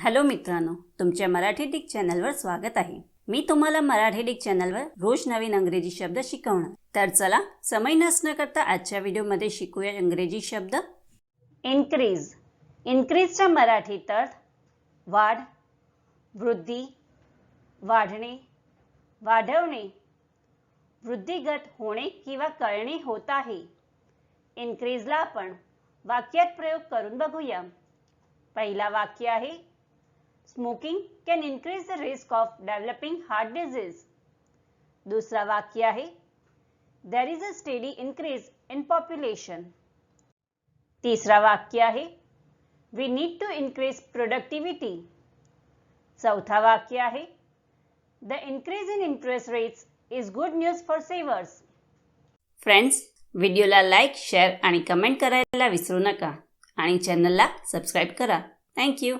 Hello मित्रांनो, तुमच्या Marathi Dick चॅनलवर स्वागत आहे। मी तुम्हाला मराठी डिक चॅनलवर रोज नवीन इंग्रजी शब्द शिकवणार। तर चला समय नष्ट न करता आजच्या व्हिडिओमध्ये शिकूया इंग्रजी शब्द। इन्क्रीज। इन्क्रीजचा मराठीत अर्थ वाढ, वृद्धी, वाढणे, वाढवणे, वृद्धिगत होणे किंवा कळणे होत आहे। इन्क्रीजला आपण वाक्यात प्रयोग करून बघूया। पहिला वाक्य आहे smoking can increase the risk of developing heart disease. दूसरा वाक्य आहे there is a steady increase in population. तीसरा वाक्य आहे we need to increase productivity. चौथा वाक्य आहे the increase in interest rates is good news for savers. Friends, व्हिडिओला लाईक, शेअर आणि कमेंट करायला विसरू नका आणि चॅनलला सबस्क्राइब करा। Thank you.